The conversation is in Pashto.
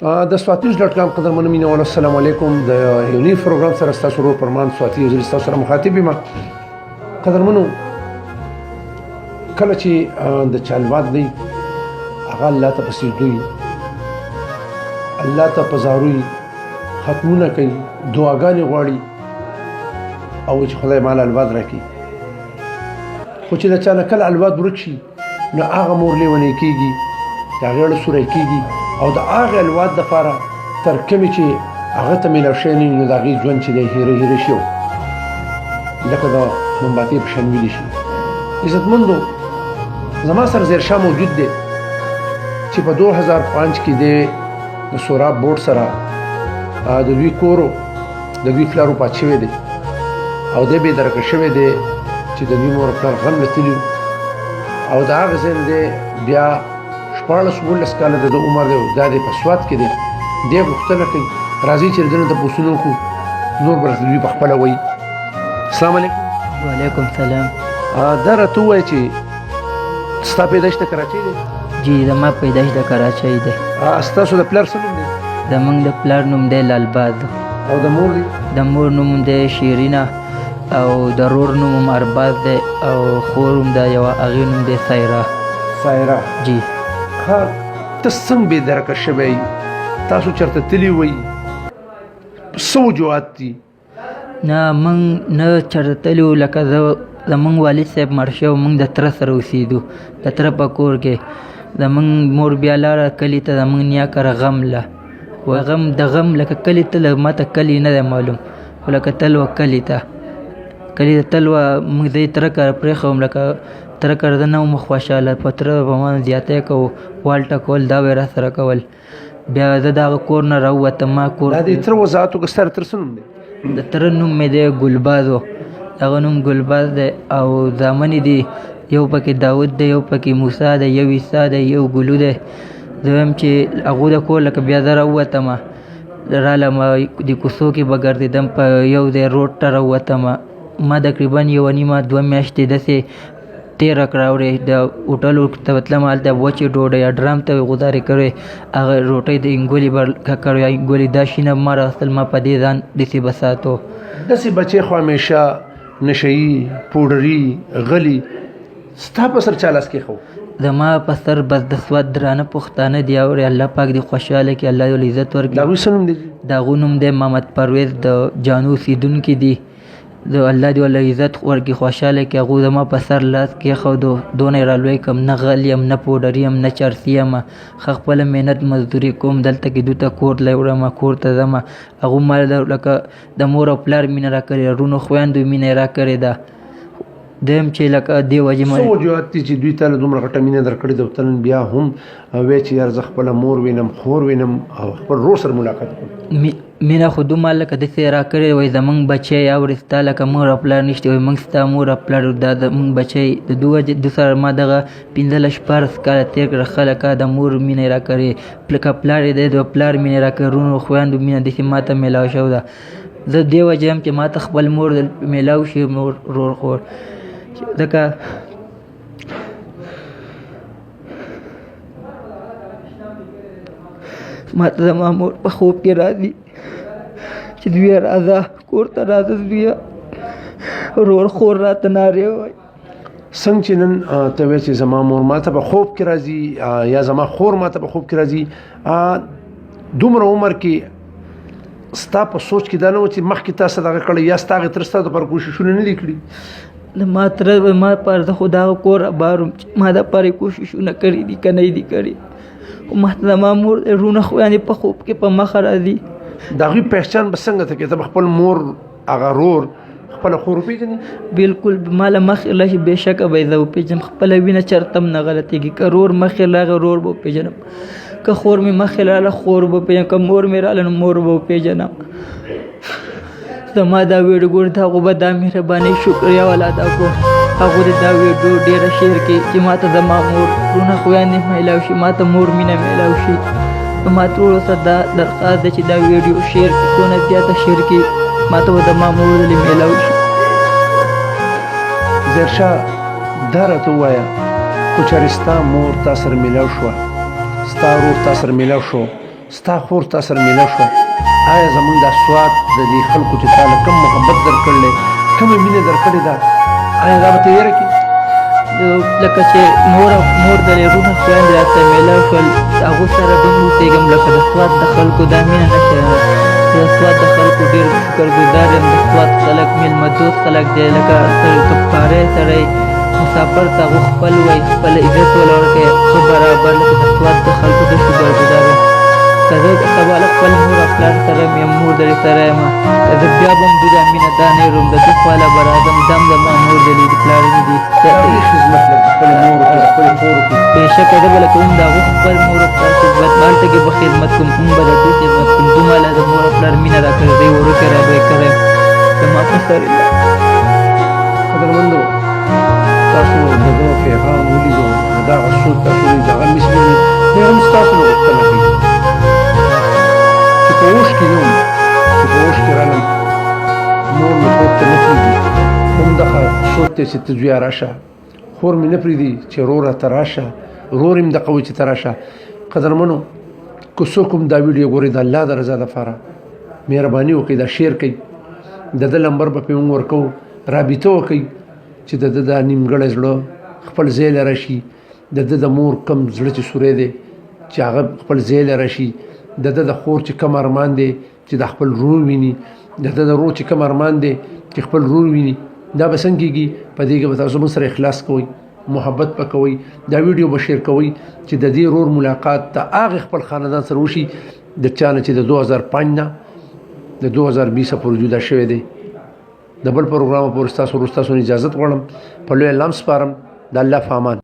د سواتیوز.com قدرمنو مینوالو السلام علیکم. د یو نوي پروګرام سره ستاسو ورور فرمان سواتي یو ځل ستاسو سره مخاطب یم. قدرمنو، کله چې د چا الواد دی هغه الله ته په سجدو وي، الله ته په زارو وي، ختمونه کوي، دعاګانې غواړي او چې خدای مال الواد راکړي. خو چې د چا نه کله الواد ورک شي نو هغه مور لیونی کېږي، د هغې اړه سوری کېږي او د هغې الواد دپاره تر کومې چې هغه ته میلاو شوی نه وي نو د هغې ژوند چې دی هیره شي لکه د مومباتۍ په شان ویلې شي. عزتمندو، زما سره زیرشاه موجود دی چې په 2005 کې دی د سوراب بورډ سره د دوی کورو د دوی پلار وفات شوی دی او دی بېدرکه شوی دی چې د دوی مور پلار غم لتلي او د هغه ځای نه دی بیا 14-15 کاله د عمر دی، دا دی په سوات کې دی. دی غوښتنه کوي راځئ چې د ده نه تپوسونه وکړو، نور به دوی پخپله وایي. السلام علیکم. وعلیکم سلام. دا راته ووایه چې ستا پیدایش د کراچۍ دی؟ جی زما پیدایش د کراچۍ دی. ستاسو د پلار څه نوم دی؟ زمونږ د پلار نوم دی لالباز او د مور دی؟ د مور نوم دی شیرینه او د رور نوم ارباز دی او خور هم د یوه هغې نوم دی سایرا. جی ته څنګه بېدرکه شوی؟ تاسو چېرته تللي وئ؟ څه وجوهات دي؟ نه موږ نه چېرته تللي وو. لکه زمونږ والد صاحب مړ شوی، موږ د تره سره اوسېدو، د تره په کور کې. زمونږ مور بیا لاړه کلي ته، زمونږ نیا کره غم له و غم د غم لکه کلي ته ما ته کلي نه دی معلوم، خو لکه تل وه کلي ته تل وه. موږ زه یې تره کره پرېښوم، لکه تره کره زه نه وم خوشحاله، په تره په ما زیاتی کوو، والټه کول، دا به یې راسره کول. بیا زه د هغه کور نه راووتم. ما کور دا د تره وضاحت وکړه. ستا د تره څه نوم دی؟ د تره نوم مې دی ګلباز و، هغه نوم ګلباز دی او زامن یې دي، یو پکې داود دی، یو پکې موسی دی، یو عیسی دی، یو ګلو دی. زه وایم چې هغوی د کور لکه بیا زه راووتم، رالم د کوڅو کې به ګرځېدم، په یو ځای روډ ته راووتم. ما تقریبا 1.5-2 میاشتې داسې تېره کړه. اورې د هوټلو ته تلم، هلته وچې ډوډۍ ډرام ته غذارې کړې، هغه روټۍ د انګولې به کړې، انګولې دا شینه ما راغوښتل، ما په دې ځان داسې به ساتو. داسې بچې خو همیشه نشهیي، پوډري، غلي، ستا په سر چا لاس کېښود؟ زما په سر بس د سوات درانه پښتانه دي. اورې الله پاک دې خوشحاله کړي، الله دې عزت ورکړي. د هغوی څه نوم دی؟ د هغوی نوم دی محمد پرویز، د جانو اوسېدونکي دي. الله دې ورله عزت ورکړي، خوشحاله کړي. هغوی زما په سر لاس کېښودو، دونه یې رالوی کړم، نه غل یم، نه پوډر یم، نه چرسي یم. ښه خپله محنت مزدوري کوم، دلته کې دوی ته کور لی وړم، کور ته ځم. هغوی ما لکه د مور او پلار مینه را کړې، رونو خویندو مینه یې را کړې ده. دویم چې لکه دې وجې څه وجوهات دي چې دوی ته له دومره غټه مینه در کړې ده او ته نن بیا هم وایې چې یار زه خپله مور وینم، خور وینم او خپل ورور سره ملاقات کوم؟ مینه خو دومره لکه داسې را کړې، وایي زمونږ بچی اورې ستا لکه مور او پلار نشته، وایي موږ ستا مور او پلار، دا زمونږ بچی. د دوی وجې دو سره ما دغه 15-14 کاله تېر کړه. ښه لکه د مور مینه یې را کړې، لکه پلار یې دی د پلار مینه یې را کړې، رونو خویندو مینه داسې ما ته میلاو شوې ده. زه دې وجې یم چې ما ته خپل مور میلاو شي، مور ورور خور. ځکه ما ته زما مور په خوب کې راځي چې دویه راځه کور ته، راځه دویه ورور خور راته نارې وایي. څنګه چې نن ته وایې چې زما مور ما ته په خوب کې راځي یا زما خور ما ته په خوب کې راځي، دومره عمر کې ستا په سوچ کې دا نه و چې مخکې تا څه دغه کړی یا ستا هغې تره ستا دپاره کوششونه نه دي کړي؟ ما تره ما پر زه خو د هغه کور بارم چې ما دپاره یې کوششونه کړي دي که نه دي کړي. خو ما ته زما مور رونه خویندې په خوب کې په مخه راځي. د هغوی پهچان به څنګه ته کوې؟ ته به خپل مور، هغه رور، خپله خور وپېژنې؟ بلکل ما له مخې لاړ شي بېشکه به یې زه وپېژنم، خپله وینه چېرته هم نه غلطېږي. که رور مخې راغی رور به وپېژنم، که خور مې مخې راغله خور به وپېژنم، که مور مې راغله نو مور به وپېژنم. زما دا ویډیو ګوري د هغو به دا مهربانۍ شکریه والا ادا کوم. هغوی د دا ویډیو ډېره شیر کړي چې ما ته زما مور رونه خویندې میلاو شي، ما ته مور مینه میلاو شي. ما ټولو سره دا درخواست دی چې دا ویډیو شیر کړي، څونه زیاته شیر کړي، ما ته به زما مور ولې میلاو شي. زیرشاه، دا راته ووایه خو چېرې ستا مور تا سره میلاو شوه، ستا ورور تا سره میلاو شو، ستا خور تا سره میله شوه آیا زمونږ دا سواد د دې خلکو چې تا له کوم محبت درکړلی کومه مینه درکړې ده آیا دا به ته یېره کړي لکه چې مور د رونه خویندې راته میله شول هغو سره به هم اوسېږم لکه د سوات د خلکو دا مینه نشته د سوات د خلکو ډېر شکرګزار یم د سوات خلک میلمه دوست خلک دی لکه کپکاری سړی مسافر ته هغو خپل وایي خپل عزت وله ورکوي ښه برابر لکه د سوات د خلکو د شکرګزار یم که زه سبا له خپل مور او پلار سره یم مور درې سره یم که زه بیا به هم دوی دا مینه دا نه هېروم د دوی خواله به راځم دا هم زما مور دی د پلار مې دي خدمت لکه خپلې مور وکړي خپلې خور وکړي بېشکه زه به لکه هم د هغو خپل مور او پلار خدمت به هلته کې به خدمت کوم هم به د دوی خدمت کوم دومره له د مور او پلار مینه را کړې دی وړوکی را لوی کړی زما په سر قدرمندو تاسو د دغه پیغام ولیدو د دغه څوک تاسو ولیدو هغه مثل دی هم ستاسو نه غوښتنه کوي چې په اوښ کې نه چې په اوښ کې رالم مور مې خوب ته نه پرېږدي همدغه سوچ دی چې ته زویه راشه خور مې نه پرېږدي چې وروره ته راشه ورور یې هم دغه وایي چې ته راشه قدرمنو که څوک هم دا ویډیو ګوري د الله د رضا دپاره مهرباني وکړئ دا شیر کړئ د ده نمبر به پرې موږ ورکوو رابطه وکړئ چې د ده دا نیمګړی زړه خپل ځای له راشي د ده د مور کم زړه چې سوری دی چې هغه خپل ځای له راشي د ده د خور چې کم ارمان دی چې د خپل رور ویني د ده د رور چې کم ارمان دی چې خپل رور ویني دا به څنګه کېږي په دې کې به تاسو موږ سره اخلاص کوئ محبت به کوئ دا ویډیو به شیر کوئ چې د دې رور ملاقات د هغې خپل خاندان سره وشي د چا نه چې د 2005 نه د 2020 پورې جدا شوی دی د بل پروګرام پورې ستاسو اجازت غواړم په لوی الله سپارم د الله په امان